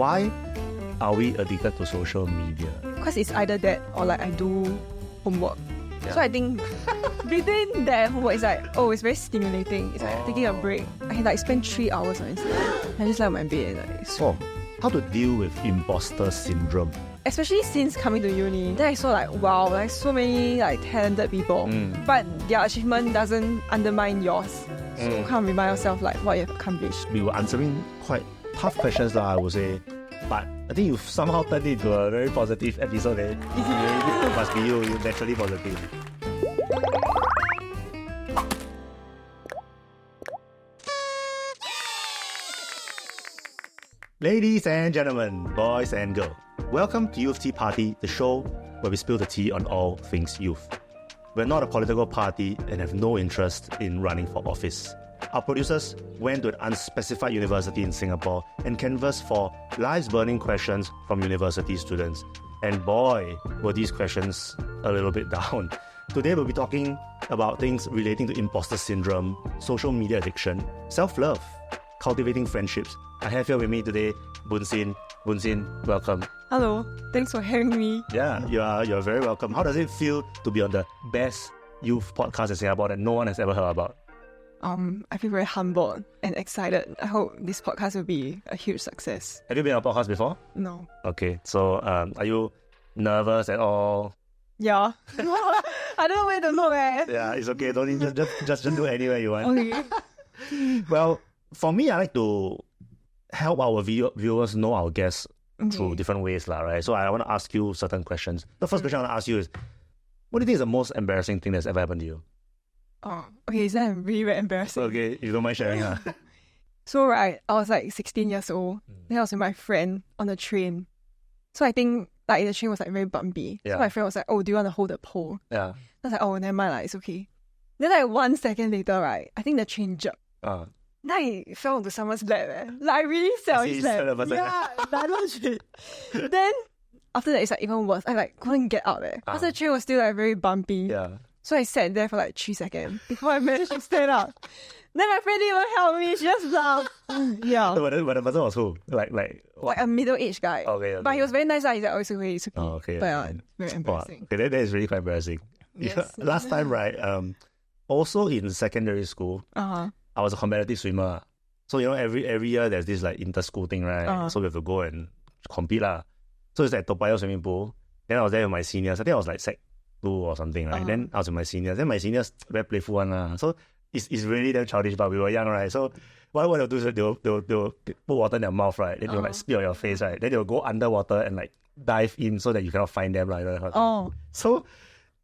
Why are we addicted to social media? Because it's either that or like I do homework. Yeah. So I think between that and homework, it's like, oh, it's very stimulating. It's like taking a break. I can like spend 3 hours on Instagram. I just lie on my bed. Like, So, how to deal with imposter syndrome? especially since coming to uni, then I saw like, wow, like so many like talented people. But their achievement doesn't undermine yours. So you can't remind yourself like what you have accomplished. We were answering quite tough questions, I would say. But I think you've somehow turned it into a very positive episode. It must be you, you're naturally positive. Ladies and gentlemen, boys and girls, welcome to Youth Tea Party, the show where we spill the tea on all things youth. We're not a political party and have no interest in running for office. Our producers went to an unspecified university in Singapore and canvassed for lives-burning questions from university students. And boy, were these questions a little bit down. Today we'll be talking about things relating to imposter syndrome, social media addiction, self-love, cultivating friendships. I have here with me today Boon Sin. Boon Sin, welcome. Hello, thanks for having me. Yeah, you're very welcome. How does it feel to be on the best youth podcast in Singapore that no one has ever heard about? I feel very humbled and excited. I hope this podcast will be a huge success. Have you been on a podcast before? No. Okay, so are you nervous at all? Yeah. I don't know where to look at. Yeah, it's okay. Don't just do it anywhere you want. Okay. Well, for me, I like to help our viewers know our guests through different ways, right? So I want to ask you certain questions. The first question I want to ask you is, what do you think is the most embarrassing thing that's ever happened to you? Oh, okay, is that really very embarrassing? Okay, you don't mind sharing, huh? So, right, I was like 16 years old. Then I was with my friend on the train. So I think like the train was like very bumpy. Yeah. So my friend was like, oh, do you want to hold the pole? Yeah. I was like, oh, never mind, like, it's okay. Then like 1 second later, right, I think the train jerked. Then I fell into someone's lap. Like I really fell on his lap. Yeah, like legit. Then after that, it's like even worse. I like couldn't get out there. Because the train was still like very bumpy. Yeah. So I sat there for like 3 seconds before I managed to stand up. Then my friend didn't even help me. She just laughed. Yeah. But the person was who? Like Like a middle-aged guy. Okay. But he was very nice. He's like, oh, it's okay, it's okay. Oh, okay. But yeah, very embarrassing. Okay, that is really quite embarrassing. Yes. Last time, right, also in secondary school, I was a competitive swimmer. So, you know, every year there's this like inter-school thing, right? So we have to go and compete lah. So it's like Toa Payoh swimming pool. Then I was there with my seniors. I think I was like Sec 2 or something, right? Then I was with my seniors. Then my seniors very playful one lah. So it's really damn childish, but we were young, right? So what they'll do is they'll put water in their mouth, right? Then they'll like spit on your face, right? Then they'll go underwater and like dive in so that you cannot find them, right? So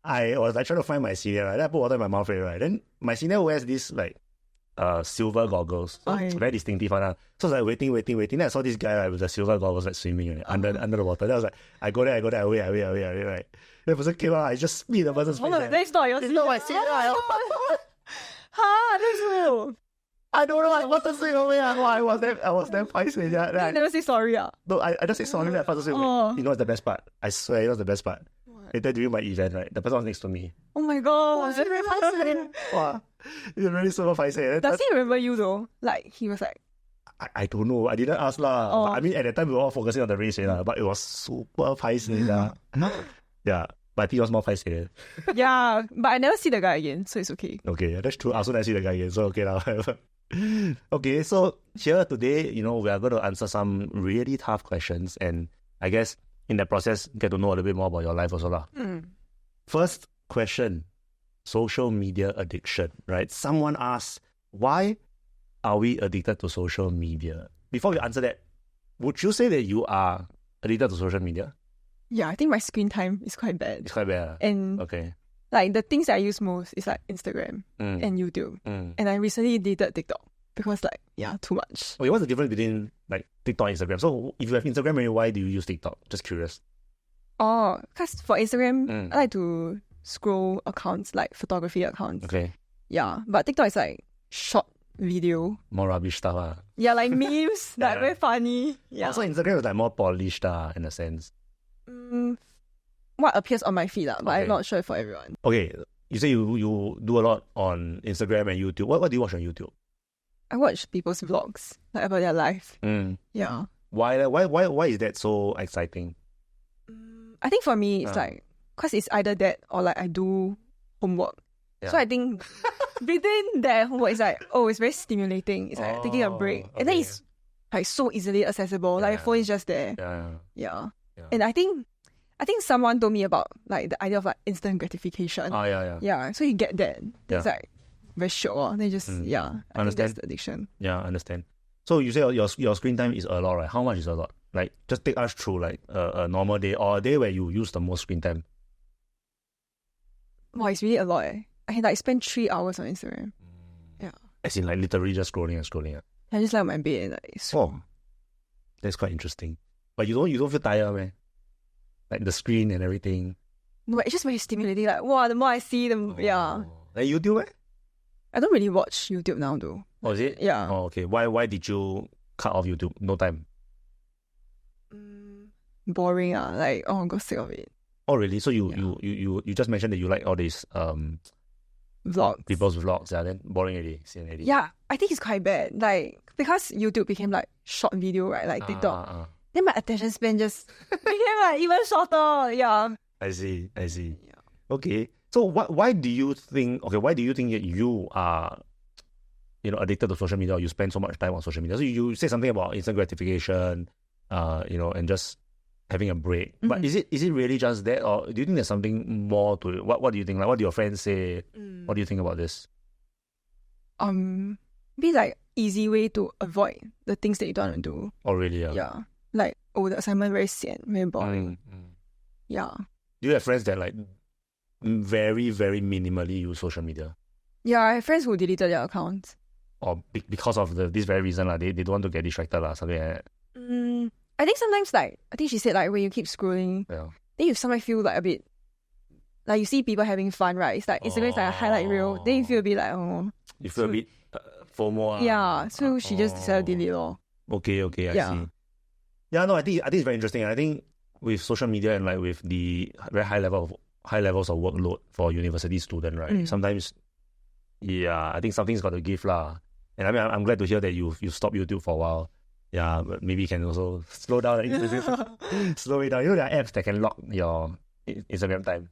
I was like trying to find my senior, right? Then I put water in my mouth, right? Then my senior wears this like silver goggles. So it's very distinctive one. So I was like waiting. Then I saw this guy, right, with the silver goggles like swimming, right, under the water. Then I was like, I go there, I wait, right? Then the person came out, I just spit the person's face. That's not your It's not my senior. That's real. I don't know what to say. I was there paiseh. You never say sorry. No, I just say sorry. That person say, you know what's the best part? I swear, you know what's the best part? Later during my event, right, the person was next to me. Oh my god, that's very paiseh. Wow, it's really super paiseh. Does he remember you though? Like he was like, I don't know. I didn't ask lah. But I mean, at that time we were all focusing on the race, but it was super paiseh lah. Yeah, but I think it was more paiseh. yeah, but I never see the guy again, so it's okay. Okay, that's true. I also never see the guy again, so okay lah. Okay, so here today, you know, we are going to answer some really tough questions, and I guess in that process, get to know a little bit more about your life also lah. First question, social media addiction, right? Someone asks, why are we addicted to social media? Before we answer that, would you say that you are addicted to social media? Yeah, I think my screen time is quite bad. It's quite bad. And okay. Like the things that I use most is like Instagram and YouTube. And I recently deleted TikTok because like, yeah, too much. Okay, what's the difference between like TikTok and Instagram? So if you have Instagram, maybe why do you use TikTok? Just curious. Oh, because for Instagram, I like to scroll accounts, like photography accounts. Okay. Yeah, but TikTok is like short video. More rubbish stuff. Yeah, like memes, like very funny. Yeah. Also, Instagram is like more polished in a sense. What appears on my feed, but I'm not sure for everyone. Okay, you say you do a lot on Instagram and YouTube. What do you watch on YouTube? I watch people's vlogs, like about their life. Yeah. Why is that so exciting? I think for me, it's like, because it's either that or like I do homework. Yeah. So I think between that homework, it's like, it's very stimulating. It's like taking a break. Okay. And then it's like so easily accessible. Like your phone is just there. Yeah. And I think someone told me about like the idea of like instant gratification. Yeah. So you get that. It's like very short. They just I think that's the addiction. Yeah, I understand. So you say your screen time is a lot, right? How much is a lot? Like just take us through like a normal day or a day where you use the most screen time. Wow, it's really a lot. I can like spend 3 hours on Instagram. Yeah. As in like literally just scrolling and scrolling. I just like my bed and like that's quite interesting. But you don't feel tired, man? Like the screen and everything. No, it's just very stimulating. Like, wow, the more I see, yeah. Like YouTube, eh? I don't really watch YouTube now, though. Oh, is it? Yeah. Oh, okay. Why did you cut off YouTube? No time. Boring. Like, I got sick of it. Oh, really? So you just mentioned that you like all these vlogs. People's vlogs, then boring already. Yeah, I think it's quite bad. Like, because YouTube became like short video, right? Like TikTok. Then my attention span just became like even shorter. Yeah. I see. Yeah. Okay. So why do you think that you are, addicted to social media, or you spend so much time on social media? So you say something about instant gratification, and just having a break. Mm-hmm. But is it really just that, or do you think there's something more to it? What do you think? Like, what do your friends say? What do you think about this? Be like easy way to avoid the things that you don't want to do. Oh, really? Yeah. Like, the assignment very sian, very boring. Yeah. Do you have friends that like very, very minimally use social media? Yeah, I have friends who deleted their accounts. Or because of this very reason, they don't want to get distracted, something like that. I think sometimes, like, I think she said, like, when you keep scrolling, then you sometimes feel like a bit, like, you see people having fun, right? It's like, Instagram is like a highlight reel. Then you feel a bit like, you feel a bit FOMO. Yeah, so she just decided to delete it. Okay, I see. Yeah, no, I think it's very interesting. I think with social media and like with the very high levels of workload for university student, right? Sometimes, I think something's got to give lah. And I mean, I'm glad to hear that you stopped YouTube for a while. Yeah, but maybe you can also slow down. Slow it down. There are apps that can lock your Instagram time.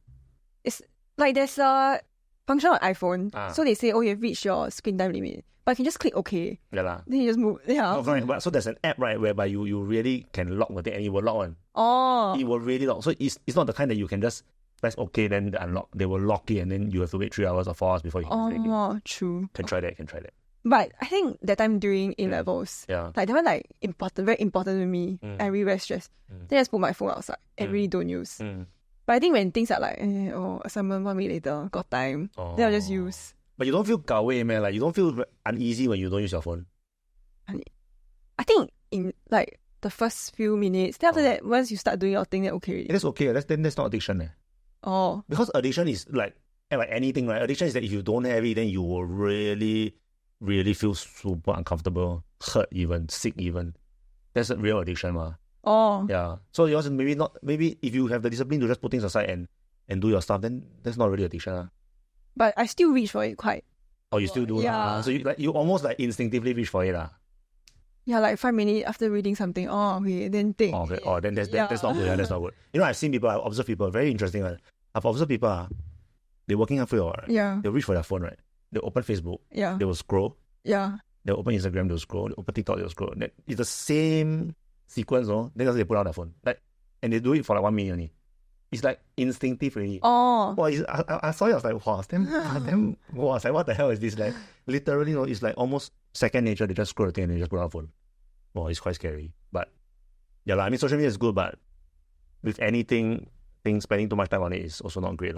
It's like there's a function on iPhone. So they say, you've reached your screen time limit. But you can just click OK. Yeah lah. Then you just move. Yeah. But so there's an app, right, whereby you really can lock the thing and it will lock on. It will really lock. So it's not the kind that you can just press OK, then unlock. They will lock it and then you have to wait 3 hours or 4 hours before you can true. Can try that. But I think that time during A-levels, like they were like very important to me. I really very stressed. Then I just put my phone outside and really don't use. But I think when things are like, assignment 1 week later, got time, then I'll just use. But you don't feel gawei, man. Like, you don't feel uneasy when you don't use your phone? I think in like the first few minutes, then after that, once you start doing your thing, then okay. That's okay. That's not addiction. Because addiction is like anything, right? Addiction is that if you don't have it, then you will really, really feel super uncomfortable, hurt even, sick even. That's a real addiction, ma. Yeah. So yours maybe if you have the discipline to just put things aside and do your stuff, then that's not really addiction. But I still reach for it quite. Oh, you still do? Yeah. So you almost like instinctively reach for it. Yeah, like 5 minutes after reading something. Okay, then think. Okay. Then that's not good. That's not good. I've seen people, I've observed people, very interesting. I've observed people, they're working halfway, right? Yeah. They'll reach for their phone, right? They'll open Facebook. Yeah. They will scroll. Yeah. They'll open Instagram, they'll scroll. They'll open TikTok, they'll scroll. It's the same sequence, no? Then they put out their phone. Like, and they do it for like 1 minute only. It's like instinctive really. I saw it, I was like, wow, damn, wow, I was like, what the hell is this? Like, literally, it's like almost second nature. They just scroll the thing and they just put out the phone. Wow, it's quite scary. But, yeah, I mean, social media is good, but with anything, spending too much time on it is also not great.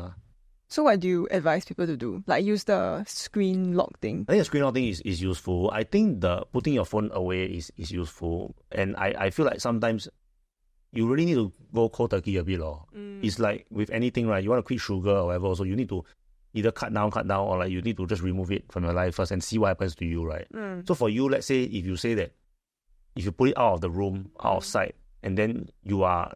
So what do you advise people to do? Like, use the screen lock thing? I think the screen lock thing is useful. I think the putting your phone away is useful. And I feel like sometimes you really need to go cold turkey a bit. It's like with anything, right? You want to quit sugar or whatever, so you need to either cut down, or like you need to just remove it from your life first and see what happens to you, right? So for you, let's say if you say that if you put it out of the room, out of sight, and then you are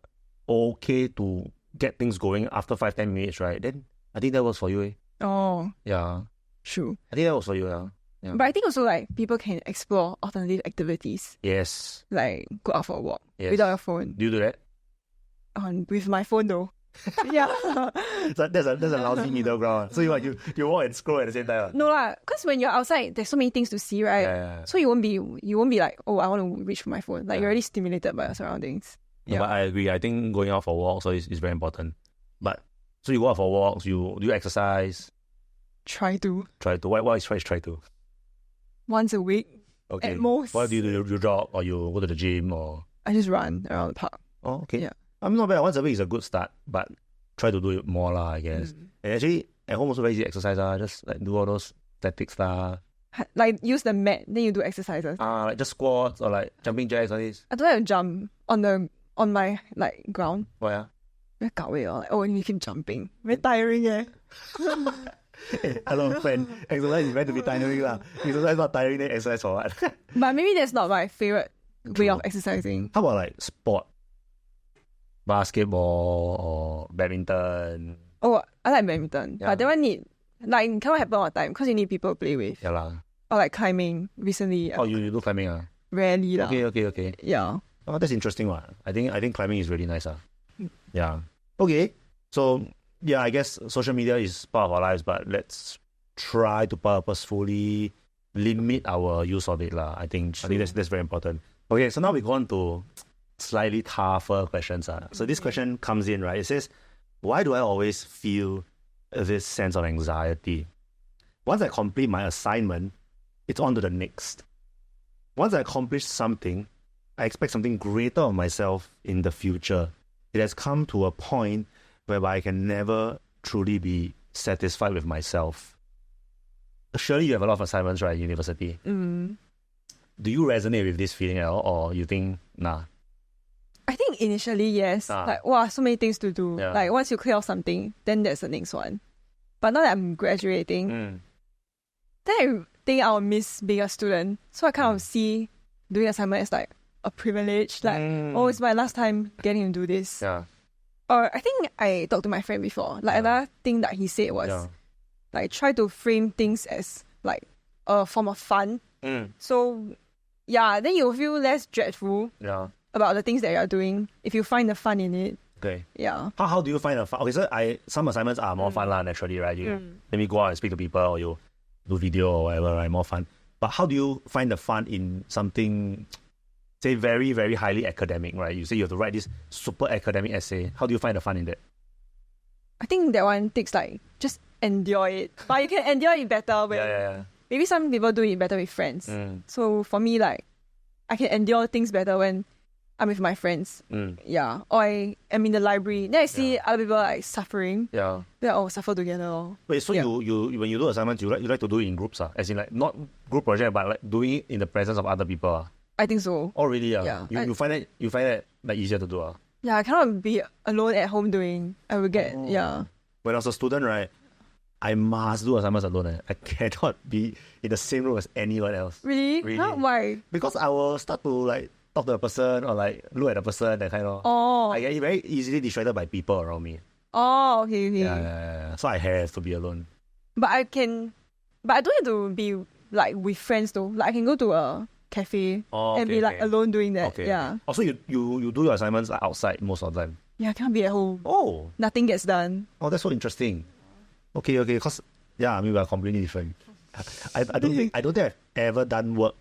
okay to get things going after 5-10 minutes, right? Then I think that works for you. Oh. Yeah. True. I think that works for you, yeah. But I think also like people can explore alternative activities. Yes. Like go out for a walk without your phone. Do you do that? With my phone though. Yeah. So that's a lousy middle ground. So you walk and scroll at the same time. No lah, because when you're outside, there's so many things to see, right? Yeah. So you won't be like, oh, I want to reach for my phone. Like you're already stimulated by your surroundings. Yeah. But I agree. I think going out for walks is very important. But so you go out for walks, do you exercise? Try to. What is try to? Once a week. Okay. At most. What do you do? You jog or you go to the gym or? I just run around the park. Oh, okay. Yeah. I'm not bad. Once a week is a good start, but try to do it more lah, I guess. And actually, at home also very easy exercise. Just like do all those static stuff. Like use the mat, then you do exercises. Like just squats or like jumping jacks or this. I don't have to jump on my like ground. Oh yeah. Very gao-wei, like, oh, you keep jumping. Very tiring, eh? Hello, friend. Exercise is meant to be tiring lah. Exercise not tiring, then exercise for what? But maybe that's not my favorite way of exercising. How about like sport? Basketball or badminton? Oh, I like badminton. But that one cannot happen all the time because you need people to play with. Yeah lah. Or like climbing recently. Oh, you do climbing ah? Rarely lah. Okay. Yeah. Oh, that's interesting one. I think climbing is really nice. Yeah. Okay. So yeah, I guess social media is part of our lives, but let's try to purposefully limit our use of it lah. I think that's very important. Okay, so now we go on to slightly tougher questions. So this question comes in, right? It says, why do I always feel this sense of anxiety? Once I complete my assignment, it's on to the next. Once I accomplish something, I expect something greater of myself in the future. It has come to a point whereby I can never truly be satisfied with myself. Surely you have a lot of assignments, right, at university? Do you resonate with this feeling at all, or you think, nah? I think initially, yes. Like, wow, so many things to do. Yeah. Like, once you clear off something, then there's the next one. But now that I'm graduating, then I think I'll miss being a student. So I kind of see doing assignment as like a privilege. Like, oh, it's my last time getting to do this. Yeah. Or I think I talked to my friend before. Like, another thing that he said was, like, try to frame things as like a form of fun. So, yeah, then you'll feel less dreadful. Yeah. About the things that you're doing, if you find the fun in it. Okay. Yeah. How do you find the fun? Okay, so some assignments are more fun lah, naturally, right? You maybe go out and speak to people, or you do video or whatever, right? More fun. But how do you find the fun in something, say, very, very highly academic, right? You say you have to write this super academic essay. How do you find the fun in that? I think that one takes like, just enjoy it. But you can enjoy it better when... Maybe some people do it better with friends. So for me, like, I can endure things better when I'm with my friends. Yeah. Or I am in the library. Then I see other people like suffering. Yeah. Then I'll suffer together. Wait, so you when you do assignments, you like to do it in groups? As in like not group project, but like doing it in the presence of other people? I think so. Oh really? Yeah. You find it like easier to do? Yeah, I cannot be alone at home doing. I will get When I was a student, right, I must do assignments alone. I cannot be in the same room as anyone else. Really? Huh? Why? Because I will start to like talk to a person or like look at a person, that kind of. Oh. I get very easily distracted by people around me. Oh, okay. Yeah. So I have to be alone. But I don't have to be like with friends though. Like I can go to a cafe and be like alone doing that. Okay. Yeah. Also, you do your assignments like outside most of the time. Yeah, I can't be at home. Oh. Nothing gets done. Oh, that's so interesting. Okay. Because we are completely different. I don't think I've ever done work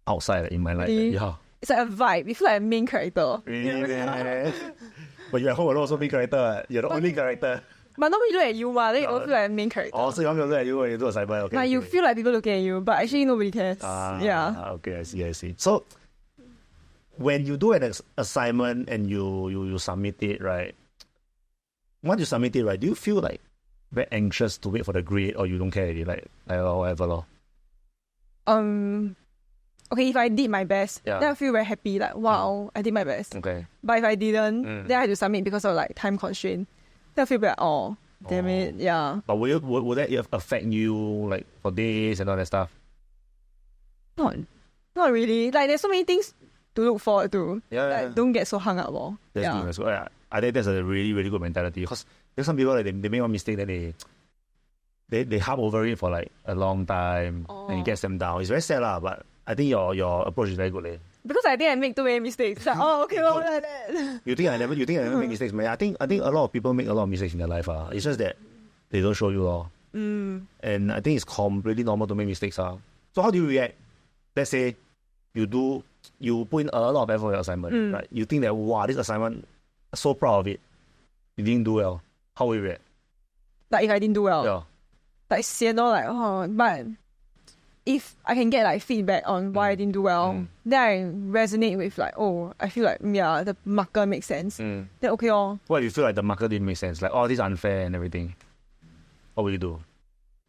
outside in my life. Really? Yeah. It's like a vibe. You feel like a main character. Really? But you're at home alone, also main character. You're the only character. But nobody look at you, then you don't feel like a main character. Oh, so you want me to look at you when you do assignment? Okay. Like you feel like people looking at you, but actually nobody cares. Okay, I see. So when you do an assignment and you submit it, right? Once you submit it, right, do you feel like very anxious to wait for the grade, or you don't care already, like whatever? Okay, if I did my best, then I feel very happy, like wow, I did my best. Okay. But if I didn't, then I had to submit because of like time constraint. Then I feel like, damn it, yeah. But would that affect you like for days and all that stuff? Not really. Like there's so many things to look forward to. Yeah. Don't get so hung up. That's good. I think that's a really, really good mentality, because there's some people like they make one mistake, then they harp over it for like a long time and it gets them down. It's very sad lah, but I think your approach is very good. Because I think I make too many mistakes. Like, okay, well, like that. You think I never make mistakes, man? I think a lot of people make a lot of mistakes in their life. It's just that they don't show you. And I think it's completely normal to make mistakes. So how do you react? Let's say you put in a lot of effort for your assignment, right? You think that, wow, this assignment, so proud of it. You didn't do well. How will you react? Like if I didn't do well? Yeah. Like, but if I can get like feedback on why I didn't do well, then I resonate with like, I feel like, the marker makes sense. Then okay. What if you feel like the marker didn't make sense? Like, this is unfair and everything. What will you do?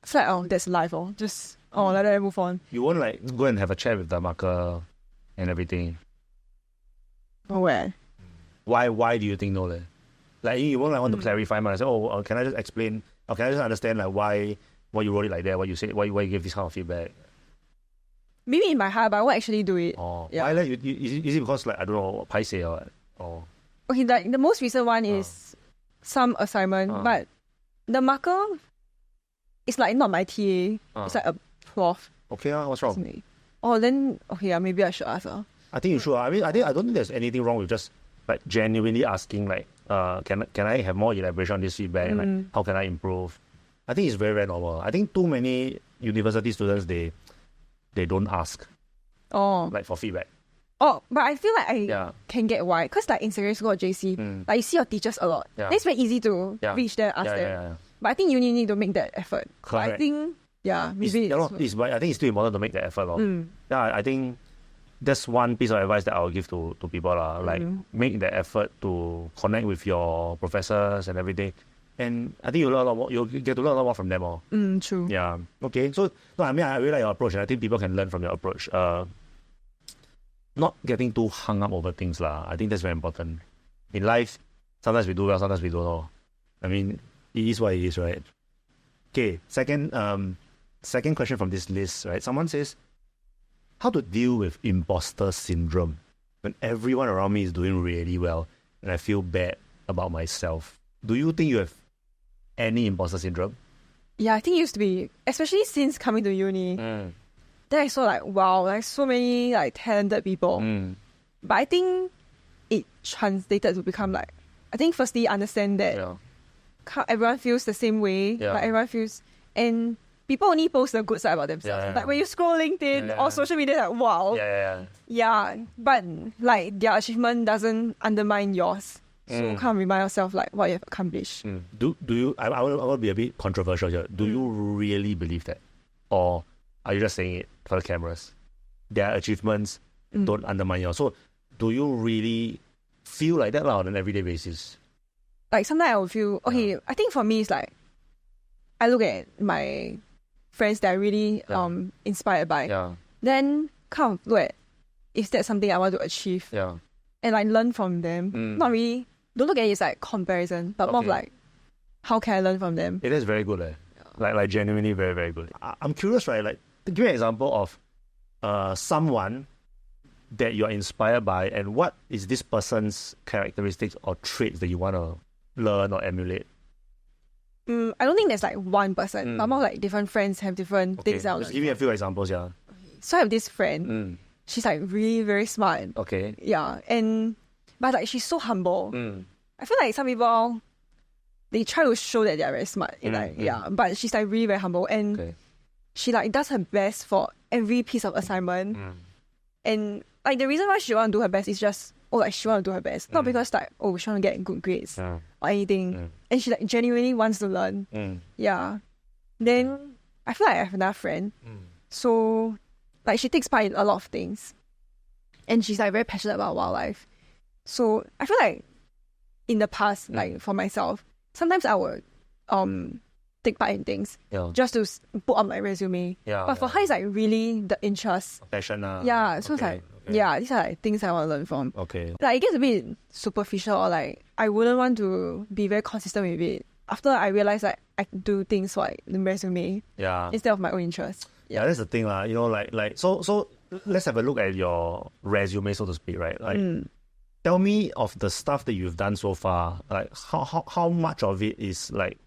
It's like, that's life. Just, let it move on. You won't like go and have a chat with the marker and everything? Where? Why do you think no? Like, you won't like want to clarify, man. I say, can I just explain? Or can I just understand like why you wrote it like that? What you said? Why you give this kind of feedback? Maybe in my heart, but I won't actually do it. Why? Like, is it because like I don't know, paiseh or what? Okay, like the most recent one is some assignment, but the marker is like not my TA. It's like a prof. Okay, what's wrong? Then maybe I should ask her. I think you should. I mean, I don't think there's anything wrong with just like genuinely asking like, can I have more elaboration on this feedback? And like, how can I improve? I think it's very, very normal. I think too many university students they don't ask. Like for feedback. But I feel like I can get why. Because like in secondary school or JC, like you see your teachers a lot. Yeah. It's very easy to reach there and ask them. Yeah. But I think you need to make that effort. Correct. I think, maybe but I think it's still important to make that effort. Yeah, I think that's one piece of advice that I'll give to people. Like, make the effort to connect with your professors and everything. And I think you'll learn a lot more. You'll get to learn a lot more from them. True. Yeah. Okay. So, no, I mean, I really like your approach, and I think people can learn from your approach. Not getting too hung up over things, I think that's very important. In life, sometimes we do well, sometimes we don't know. I mean, it is what it is, right? Okay. Second question from this list, right? Someone says, how to deal with imposter syndrome when everyone around me is doing really well and I feel bad about myself. Do you think you have any imposter syndrome? Yeah, I think it used to be, especially since coming to uni. Then I saw like, wow, like so many like talented people. But I think it translated to become like, I think firstly understand that everyone feels the same way. Like everyone feels, and people only post the good side about themselves. Like when you scroll LinkedIn or social media, like wow. Yeah. But like their achievement doesn't undermine yours. So kind of remind yourself like what you have accomplished. Do you? I want to be a bit controversial here. Do you really believe that, or are you just saying it for the cameras? Their achievements don't undermine yours. So do you really feel like that on an everyday basis? Like sometimes I would feel I think for me it's like I look at my friends that I really inspired by. Then kind of look at if that's something I want to achieve. And like learn from them. Not really. Don't look at it as like comparison, but more of like, how can I learn from them? It is very good. Like genuinely very, very good. I'm curious, right? Like, give me an example of someone that you're inspired by, and what is this person's characteristics or traits that you want to learn or emulate? I don't think there's like one person, but more like different friends have different things out. Just give me a few examples, So I have this friend. She's like really, very smart. Okay. Yeah, but like she's so humble. I feel like some people, they try to show that they're very smart. But she's like really, very humble, and she like does her best for every piece of assignment. And like the reason why she want to do her best is just she want to do her best, not because like she want to get good grades or anything. And she like genuinely wants to learn. Then I feel like I have another friend. So like she takes part in a lot of things, and she's like very passionate about wildlife. So I feel like in the past, like for myself, sometimes I would take part in things just to put on my resume. But for her, it's like really the interest. Passion. So it's like, these are like things I want to learn from. Like it gets a bit superficial, or like I wouldn't want to be very consistent with it. After I realized like I do things for like the resume instead of my own interest. Yeah, that's the thing. You know, like so let's have a look at your resume, so to speak, right? Like tell me of the stuff that you've done so far. Like how much of it is like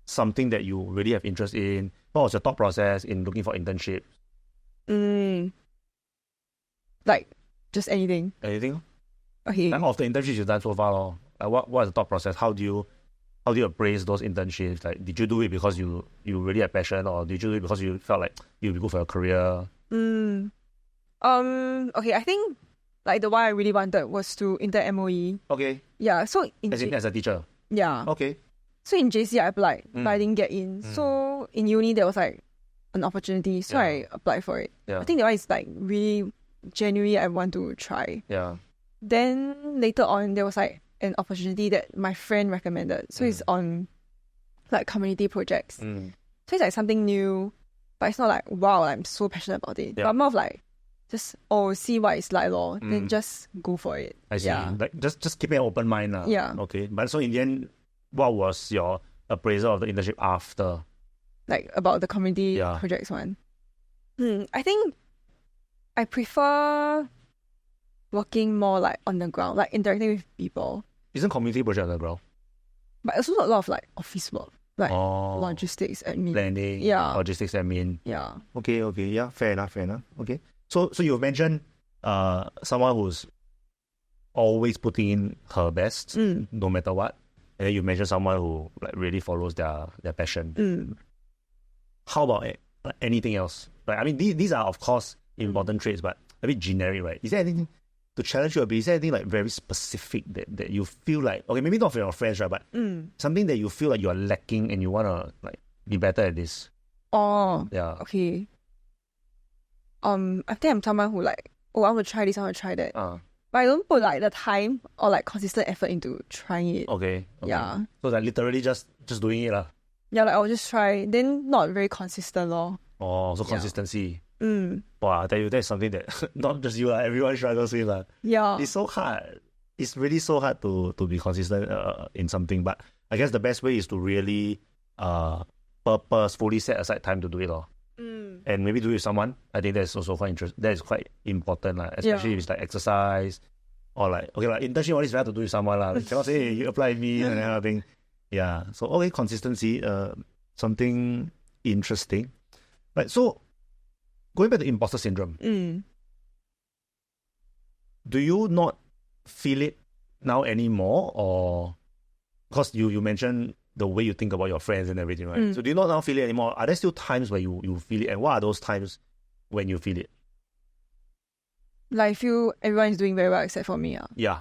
something that you really have interest in? What was your thought process in looking for internship? Like, just anything. Anything? Okay. Like, of the internships you've done so far, like, what is the thought process? How do you appraise those internships? Like, did you do it because you really had passion, or did you do it because you felt like you'd be good for your career? Okay, I think like the one I really wanted was to intern MOE. Okay. Yeah, so as a teacher. Yeah. Okay. So in JC I applied, but I didn't get in. So in uni there was like an opportunity, so I applied for it. Yeah. I think that one is like really genuinely I want to try. Yeah. Then later on there was like an opportunity that my friend recommended. So it's on like community projects. So it's like something new, but it's not like wow, I'm so passionate about it. Yeah. But more of like just see what it's like lor, then just go for it. I see. Yeah. Like just keep an open mind. Yeah. Okay. But so in the end, what was your appraisal of the internship after? Like about the community projects one. I think I prefer working more like on the ground, like interacting with people. Isn't community project on the ground? But also a lot of like office work, like logistics, admin. Planning, logistics, admin. Yeah. Okay, yeah, fair enough. Okay. So you've mentioned someone who's always putting in her best, no matter what. And then you mentioned someone who like really follows their passion. How about anything else? Like, I mean, these are of course important traits, but a bit generic, right? Is there anything to challenge you a bit? Is there anything like very specific that you feel like, okay, maybe not for your friends, right? But something that you feel like you are lacking and you want to like be better at this? Oh, yeah. Okay. I think I'm someone who like, I want to try this, I want to try that. But I don't put like the time or like consistent effort into trying it. Okay. Yeah. So like literally just doing it lah. Yeah, like I'll just try. Then not very consistent lor. Oh, so consistency. Wow, I tell you, that's something that not just you, everyone struggles with. Yeah. It's so hard. It's really so hard to be consistent in something. But I guess the best way is to really purposefully set aside time to do it. And maybe do it with someone. I think that's also quite interesting. That is quite important, especially if it's like exercise or like, okay, like internship, all this you have to do with someone. You cannot say, hey, you apply with me and that kind of thing. Yeah. So, okay, consistency, something interesting. Right. So, going back to imposter syndrome, do you not feel it now anymore? Or because you mentioned the way you think about your friends and everything, right? So do you not now feel it anymore? Are there still times where you feel it? And what are those times when you feel it? Like I feel everyone is doing very well except for me. Yeah.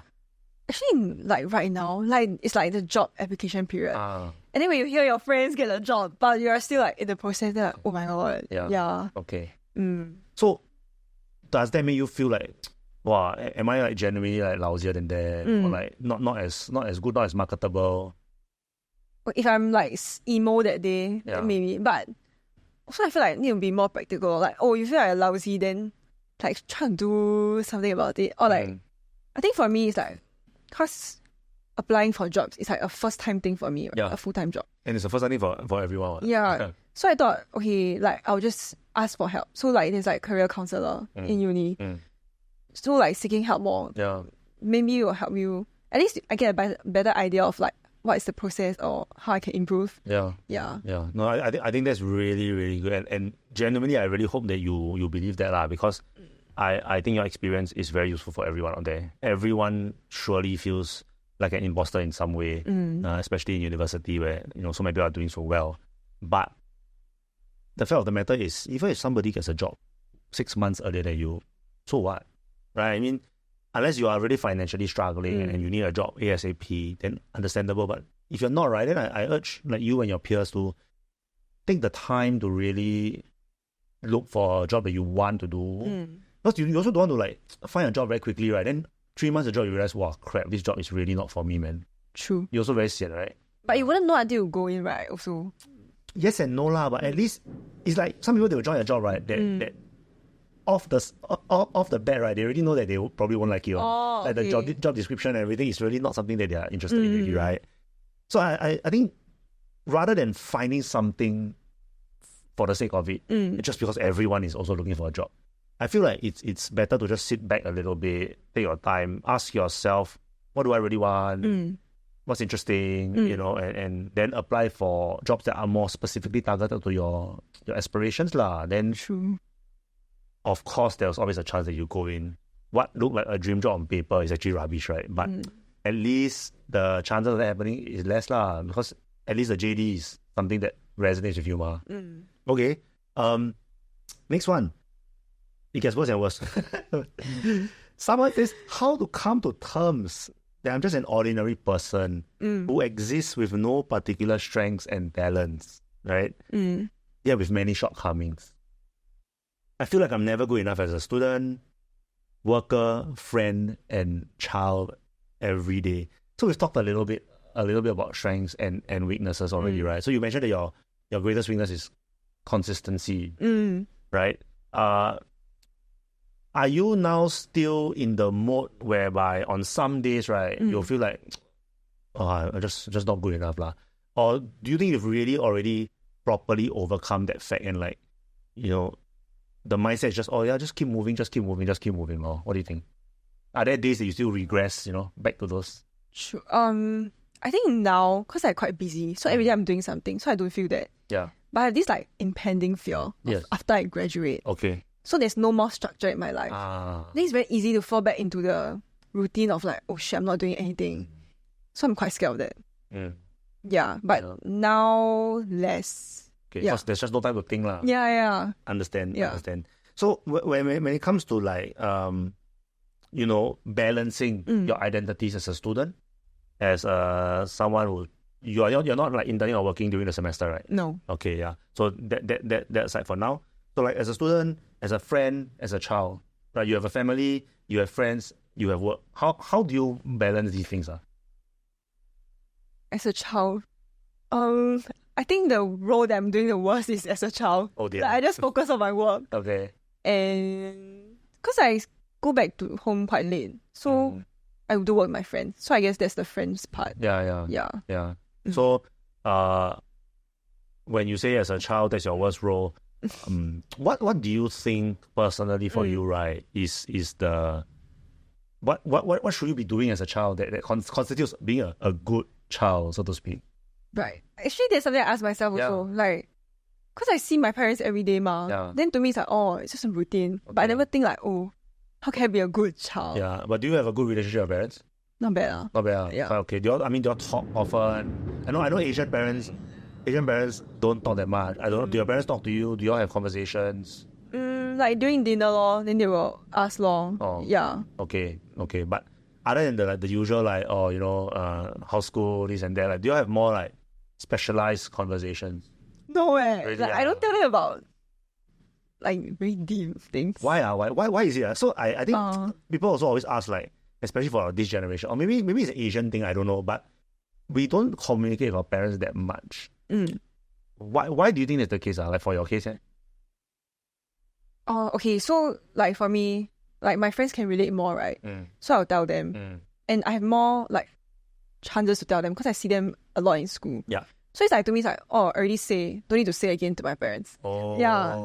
Actually, like right now, like it's like the job application period. And then when you hear your friends get a job, but you're still like in the process, like, oh my god. Yeah. Okay. So does that make you feel like, wow, am I like genuinely like lousier than that? Or like not as good, not as marketable? If I'm like emo that day, then maybe. But also I feel like I need to be more practical. Like, you feel like you're lousy, then like try to do something about it. Or like, I think for me it's like, because applying for jobs is like a first time thing for me, a full-time job. And it's the first time thing for everyone. Yeah. So I thought, okay, like I'll just ask for help. So like there's like career counselor in uni. So like seeking help more. Yeah. Maybe it will help you. At least I get a better idea of like what is the process or how I can improve. Yeah. No, I think that's really, really good. And genuinely, I really hope that you believe that because I think your experience is very useful for everyone out there. Everyone surely feels like an imposter in some way, especially in university where so many people are doing so well. But the fact of the matter is, even if somebody gets a job 6 months earlier than you, so what? Right? I mean, unless you are really financially struggling and you need a job ASAP, then understandable. But if you're not, right, then I urge like you and your peers to take the time to really look for a job that you want to do. Because you also don't want to like find a job very quickly, right? Then 3 months of job, you realize, wow, crap, this job is really not for me, man. True. You're also very sad, right? But you wouldn't know until you go in, right? Also. Yes and no lah, but at least it's like some people, they will join a job, right? That off the bat, right? They already know that they probably won't like you. Like the job description and everything is really not something that they are interested in, really, right? So I think rather than finding something for the sake of it, just because everyone is also looking for a job, I feel like it's better to just sit back a little bit, take your time, ask yourself, what do I really want? what's interesting, you know, and then apply for jobs that are more specifically targeted to your aspirations lah. Then, True. Of course, there's always a chance that you go in. What looked like a dream job on paper is actually rubbish, right? But at least the chances of that happening is less lah, because at least the JD is something that resonates with you, ma. Okay. Next one. It gets worse and worse. Someone says, how to come to terms that I'm just an ordinary person who exists with no particular strengths and talents, right? Yeah, with many shortcomings. I feel like I'm never good enough as a student, worker, friend, and child every day. So we've talked a little bit about strengths and weaknesses already, right? So you mentioned that your greatest weakness is consistency, right? Are you now still in the mode whereby on some days, right, you'll feel like, oh, I'm just not good enough lah? Or do you think you've really already properly overcome that fact and like, you know, the mindset is just, oh yeah, just keep moving. Or what do you think? Are there days that you still regress, you know, back to those? Sure. I think now, because I'm quite busy, so every day I'm doing something, so I don't feel that. Yeah. But I have this like impending fear of after I graduate. Okay. So there's no more structure in my life. Then it's very easy to fall back into the routine of like, oh shit, I'm not doing anything. So I'm quite scared of that. Yeah, but now less. Okay, because there's just no time to think lah. Yeah. Understand. So when it comes to like, you know, balancing your identities as a student, as someone who you're not like interning or working during the semester, right? No. Okay, yeah. So that aside for now. So like as a student, as a friend, as a child, right? You have a family, you have friends, you have work. How do you balance these things? As a child, I think the role that I'm doing the worst is as a child. Oh dear. Like, I just focus on my work. Okay. And because I go back to home quite late, so I do work with my friends. So I guess that's the friends part. Yeah. So, when you say as a child that's your worst role, what do you think personally for you, right? Is the what should you be doing as a child that constitutes being a good child, so to speak? Right. Actually, there's something I ask myself also. Like, because I see my parents every day, ma. Yeah. Then to me, it's like, oh, it's just a routine. Okay. But I never think like, oh, how can I be a good child? Yeah. But do you have a good relationship with your parents? Not bad. Not bad. Yeah. Okay. Do you talk often? I know Asian parents don't talk that much. I don't know. Do your parents talk to you? Do you all have conversations? Like during dinner lor, then they will ask lor. Oh. Yeah. Okay. But other than the usual, like, oh, you know, house school, this and that, like, do you have more like specialized conversations? No way. Really, like, I don't tell them about like very deep things. Why is it? So I think people also always ask, like, especially for this generation, or maybe it's an Asian thing, I don't know, but we don't communicate with our parents that much. Why do you think that's the case? Like for your case, okay, so like for me, like my friends can relate more, right? So I'll tell them, and I have more like chances to tell them because I see them a lot in school. Yeah. So it's like, to me, it's like, oh, I already don't need to say again to my parents. Oh. Yeah.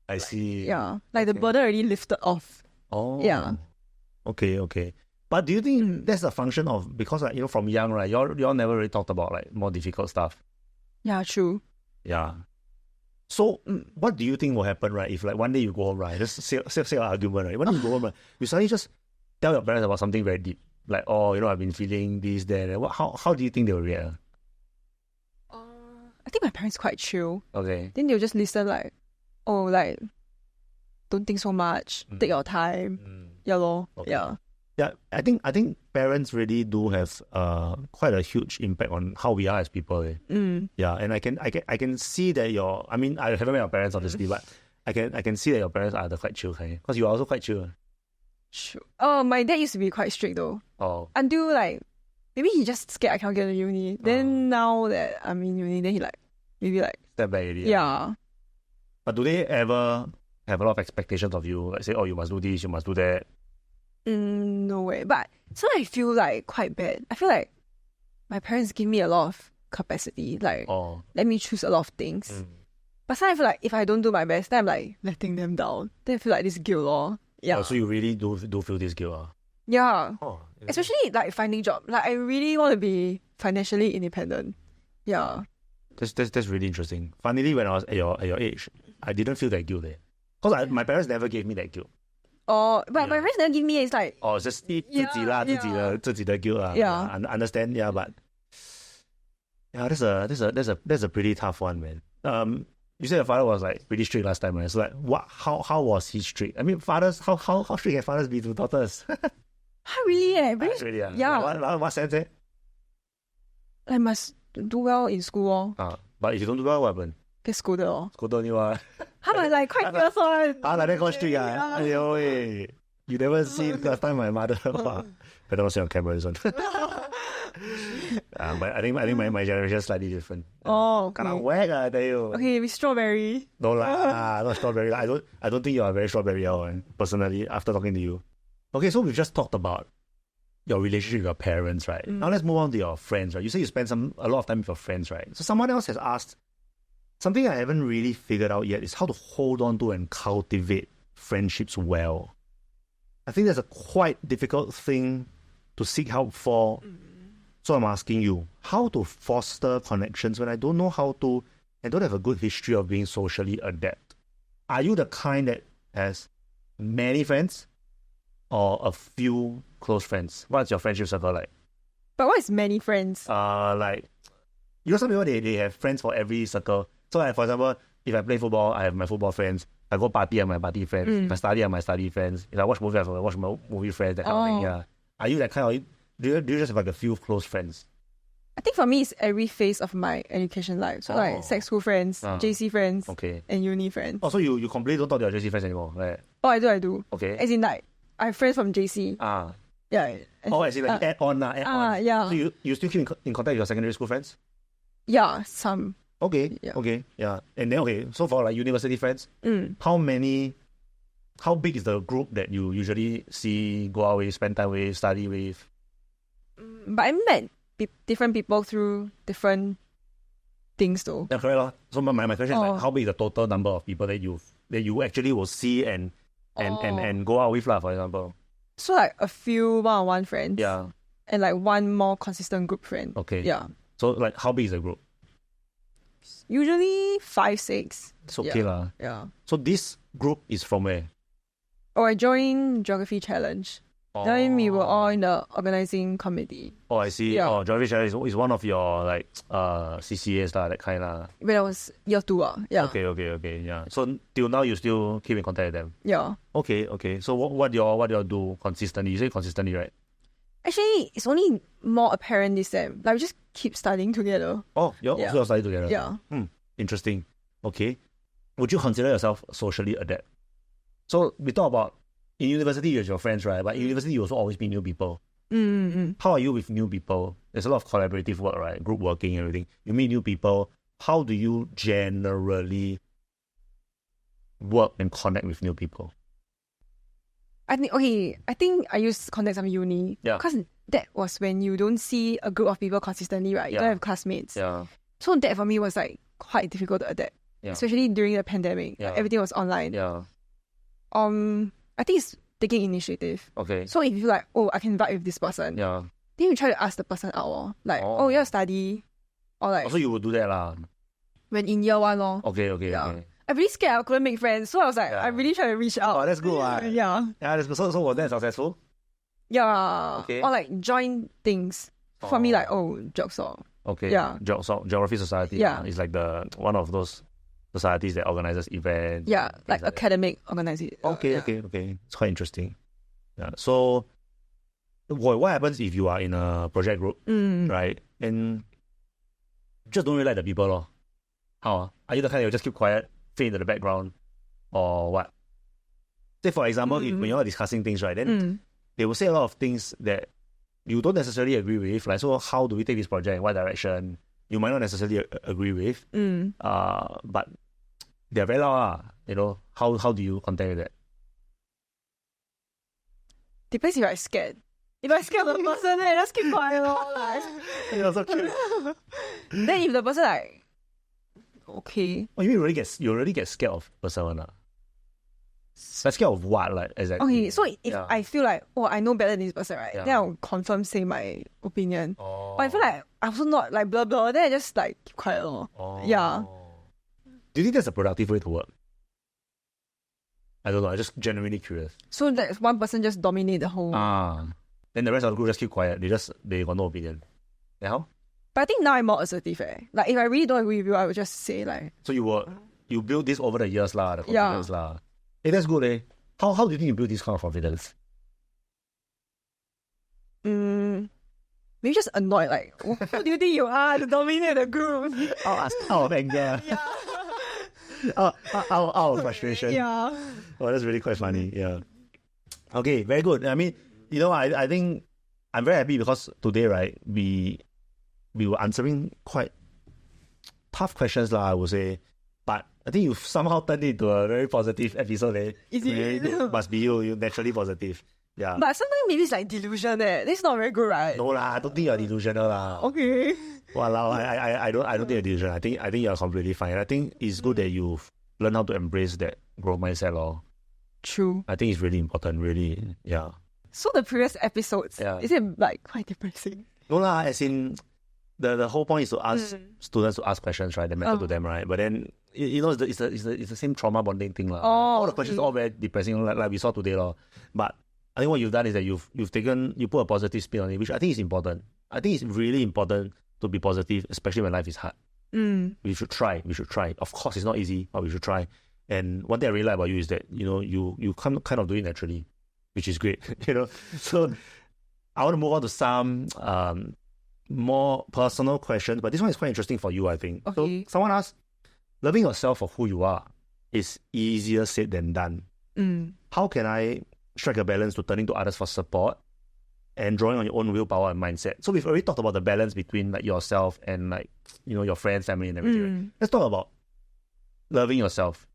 I see. Yeah. Like the burden already lifted off. Oh. Yeah. Okay. But do you think that's a function of, because like, you know, from young, right, y'all never really talked about like more difficult stuff? Yeah, true. Yeah. So what do you think will happen, right, if like one day you go home, right, just say an argument, right, one day you go home, right, you suddenly just tell your parents about something very deep, like, oh, you know, I've been feeling this, that, and how do you think they will react? I think my parents quite chill. Okay. Then they'll just listen like, oh, like, don't think so much, take your time. Yeah, lor. Okay. Yeah, I think parents really do have quite a huge impact on how we are as people. Yeah, and I can see that I haven't met your parents obviously, but I can see that your parents are the quite chill kind, because you are also quite chill. Sure. Oh, my dad used to be quite strict though. Oh. Until like, maybe he just scared I can't get into uni. Then now that I'm in uni, then he like, maybe like step back already. Yeah. But do they ever have a lot of expectations of you? Like say, oh, you must do this, you must do that. No way. But so I feel like quite bad. I feel like my parents give me a lot of capacity. Like, let me choose a lot of things. But sometimes I feel like if I don't do my best, then I'm like letting them down. Then I feel like this guilt. Yeah. Oh, so you really do feel this guilt? Yeah. Oh, especially like finding job. Like I really want to be financially independent. Yeah. That's really interesting. Finally, when I was at your age, I didn't feel that guilt there. Because my parents never gave me that guilt. Oh, but my parents never give me. It's like it's just 自己的 guilt lah. Yeah. I understand. Yeah, but yeah, that's a pretty tough one, man. You said your father was like pretty strict last time, right? So like, how was he strict? I mean, fathers, how strict can fathers be to daughters? Really? Really? Yeah. What sense? I must do well in school. But if you don't do well, what happen? Get scolded. Scolded only what? How about like quite fierce one? Like that got strict, yeah. You never see last time my mother. Better not say on camera this one. But I think my generation is slightly different. Okay. Kind of whack, I tell you. Okay, with strawberry. No lah, not strawberry. I don't think you are very strawberry personally after talking to you. Okay, so we've just talked about your relationship with your parents, right? Now let's move on to your friends, right? You say you spend a lot of time with your friends, right? So someone else has asked, something I haven't really figured out yet is how to hold on to and cultivate friendships well. I think that's a quite difficult thing to seek help for. So I'm asking you, how to foster connections when I don't know how to and don't have a good history of being socially adept? Are you the kind that has many friends or a few close friends? What's your friendship circle like? But what is many friends? Like, you know, some people, they have friends for every circle. So like, for example, if I play football, I have my football friends. If I go party, I have my party friends. If I study, I have my study friends. If I watch movie, I have my watch movie friends, that kind of thing, yeah. Are you that kind of... Do you just have like a few close friends? I think for me, it's every phase of my education life. So like sec school friends, JC friends, and uni friends. Oh, so you completely don't talk to your JC friends anymore, right? Oh, I do. Okay. As in like, I have friends from JC. Yeah. As in like add on. Yeah. So you still keep in contact with your secondary school friends? Yeah, some. Okay. Yeah. Okay. Yeah. And then so for like university friends, how big is the group that you usually see, go out with, spend time with, study with? But I met different people through different things though. Yeah, correct. So my question is like, how big is the total number of people that you actually will see and go out with, for example? So like a few one-on-one friends. Yeah. And like one more consistent group friend. Okay. Yeah. So like how big is the group? Usually 5, 6. It's okay lah. Yeah. So this group is from where? I joined Geography Challenge. Then we were all in the organizing committee. Oh, I see. Yeah. Geography Challenge is one of your like CCAs lah, that kind lah. When I was year 2 yeah. Okay, yeah. So till now you still keep in contact with them? Yeah. Okay. So what do y'all do consistently? You say consistently, right? Actually, it's only more apparent this time. Like we just keep studying together. Oh, you're also studying together? Yeah. Interesting. Okay. Would you consider yourself socially adept? So we talk about in university you have your friends, right? But in university you also always meet new people. How are you with new people? There's a lot of collaborative work, right? Group working and everything. You meet new people. How do you generally work and connect with new people? I think I used contacts from uni. Yeah. Because that was when you don't see a group of people consistently, right? You don't have classmates. Yeah. So that for me was like quite difficult to adapt. Yeah. Especially during the pandemic. Yeah. Like, everything was online. Yeah. I think it's taking initiative. Okay. So if you like, I can vibe with this person. Yeah. Then you try to ask the person out. Like, you have to study. Or like... Also you would do that lah. When in year 1 Okay. Yeah. Okay. I'm really scared I couldn't make friends. So I was like, I really try to reach out. Oh, that's good. Yeah. Yeah, that's good. So was that successful? Yeah. Okay. Or like join things. For me, like, Jogsong. Okay. Yeah. Geography Society. Yeah. It's like one of those societies that organizes events. Yeah, like academic organization. Okay. It's quite interesting. Yeah. So what happens if you are in a project group, right? And just don't really like the people, lor? How? Are you the kind that will just keep quiet, fade into the background, or what? Say for example, when you're discussing things, right, then they will say a lot of things that you don't necessarily agree with. Like, so how do we take this project? What direction? You might not necessarily agree with. But they're very loud. How do you contend with that? Depends if I'm scared. If I'm scared of the person, then I just keep quiet. Like. You're so cute. Then if the person like, okay. Oh, you really get scared of person, Like scared of what? Like exactly. Okay, so if I feel like, oh, I know better than this person, right? Then I'll confirm say my opinion. But I feel like I'm also not like blah blah. Then I just like keep quiet. Yeah. Do you think that's a productive way to work? I don't know. I'm just genuinely curious. So that one person just dominate the whole. Then the rest of the group just keep quiet. They got no opinion. Yeah, how? But I think now I'm more assertive. Like if I really don't agree with you, I would just say like. So you build this over the years lah, the confidence lah. Hey, that's good eh. How do you think you build this kind of confidence? Maybe just annoyed. Like, who do you think you are to dominate the group? Out of anger. Out of frustration. Yeah. Oh, that's really quite funny. Yeah. Okay, very good. I mean, I think I'm very happy because today, right, we were answering quite tough questions lah, I would say. But I think you've somehow turned it into a very positive episode. Is it? Must be you're naturally positive. Yeah. But sometimes maybe it's like delusion. This is not very good, right? No lah, I don't think you're delusional lah. Okay. Walao, I don't think you're delusional. I think you're completely fine. I think it's good that you've learned how to embrace that growth mindset lor. True. I think it's really important, really. Yeah. So the previous episodes, is it like quite depressing? No lah, as in the whole point is to ask students to ask questions, right? That matter to them, right? But then it's the same trauma bonding thing lah. All the questions are all very depressing, like we saw today lor. But I think what you've done is that you put a positive spin on it, which I think is important. I think it's really important to be positive, especially when life is hard. We should try. Of course, it's not easy, but we should try. And one thing I really like about you is that you kind of do it naturally, which is great. So I want to move on to some more personal questions, but this one is quite interesting for you, I think. Okay. So someone asked, loving yourself for who you are is easier said than done. How can I strike a balance to turning to others for support and drawing on your own willpower and mindset? So we've already talked about the balance between like yourself and like your friends, family, and everything. Right? Let's talk about loving yourself,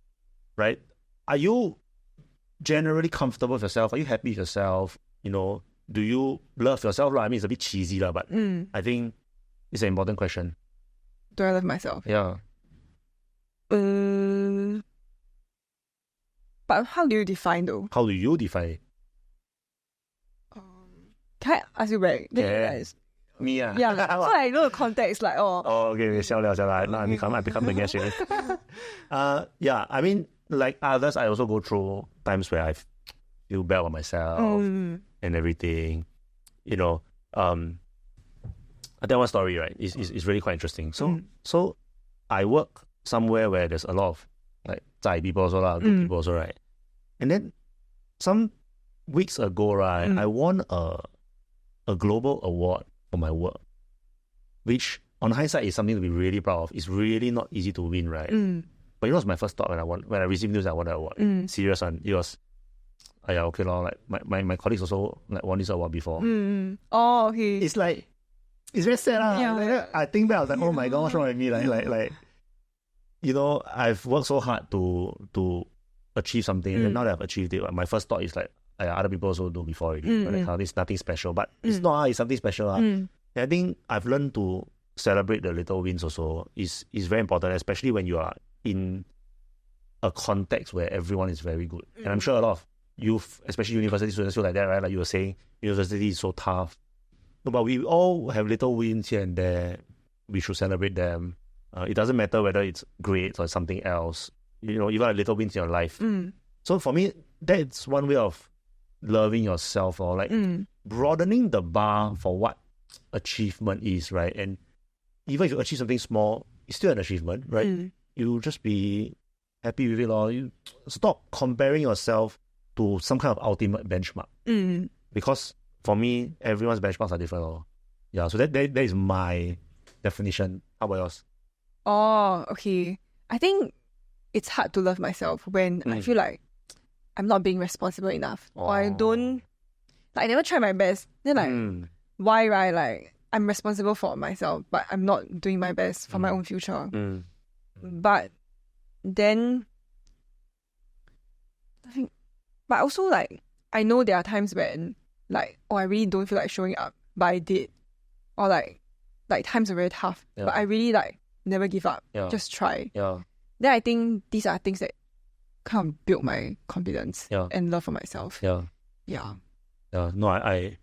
right? Are you generally comfortable with yourself? Are you happy with yourself? Do you love yourself? I mean, it's a bit cheesy, but I think it's an important question. Do I love myself? Yeah. But how do you define though? How do you define it? Can I ask you back? Yeah. Me Yeah. So I know the context like okay, I become the guest here. Yeah, I mean, like others, I also go through times where I feel bad about myself and everything. I tell one story, right? It's really quite interesting. So I work somewhere where there's a lot of like Zai people also lah, good people also, right? And then some weeks ago, right, I won a global award for my work, which on hindsight is something to be really proud of. It's really not easy to win, right? But it was my first thought when I received news I won that award. Serious one. It was okay lor. Like my colleagues also like won this award before. Oh, okay. It's like it's very sad lah. Yeah. Like, I think back, I was like, oh my god, what's wrong with me? Like I've worked so hard to achieve something, and now that I've achieved it, my first thought is like, other people also do before already. But it's nothing special. But it's not. It's something special. And I think I've learned to celebrate the little wins also. Is very important, especially when you are in a context where everyone is very good. And I'm sure a lot of youth, especially university students, feel like that, right? Like you were saying, university is so tough. But we all have little wins here and there. We should celebrate them. It doesn't matter whether it's grades or something else. Even like little wins in your life. So for me, that's one way of loving yourself, or like broadening the bar for what achievement is, right? And even if you achieve something small, it's still an achievement, right? You just be happy with it, or you stop comparing yourself to some kind of ultimate benchmark. Because for me, everyone's benchmarks are different. Yeah, so that is my definition. How about yours? Oh, okay. I think it's hard to love myself when I feel like I'm not being responsible enough. Or I don't, I never try my best. Then why, right? Like, I'm responsible for myself, but I'm not doing my best for my own future. But then, but also like, I know there are times when like, I really don't feel like showing up, but I did. Or like times are very tough, but I really like never give up. Just try. Then I think these are things that kind of built my confidence and love for myself. Yeah. No, I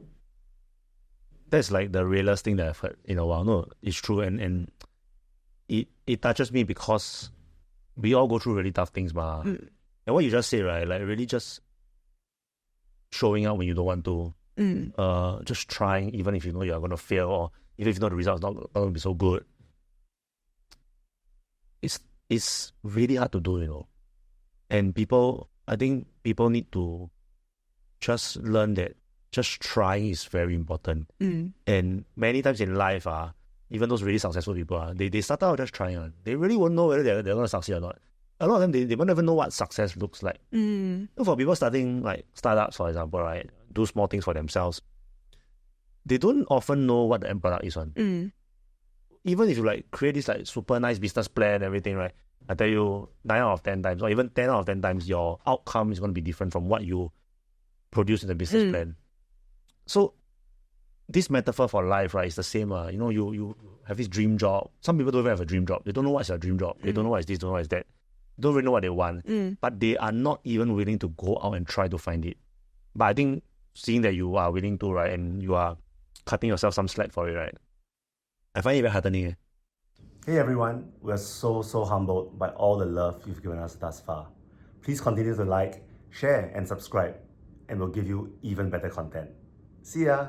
that's like the realest thing that I've heard in a while. No, it's true, and it touches me because we all go through really tough things, ma. And what you just said, right? Like really just showing up when you don't want to. Just trying, even if you know you're going to fail, or even if you know the result's not going to be so good. It's really hard to do, you know. And I think people need to just learn that just trying is very important. And many times in life, even those really successful people, they start out just trying. They really won't know whether they're going to succeed or not. A lot of them, they won't even know what success looks like. For people starting like startups, for example, right, do small things for themselves, they don't often know what the end product is on. Even if you like create this like super nice business plan and everything, right, I tell you 9 out of 10 times, or even 10 out of 10 times, your outcome is going to be different from what you produce in the business plan. So this metaphor for life, right, is the same. You know, you have this dream job. Some people don't even have a dream job. They don't know what's their dream job. They don't know what is this, don't know what is that. Don't really know what they want. But they are not even willing to go out and try to find it. But I think seeing that you are willing to, right, and you are cutting yourself some slack for it, right, I find it very heartening. Hey everyone, we're so humbled by all the love you've given us thus far. Please continue to like, share and subscribe, and we'll give you even better content. See ya!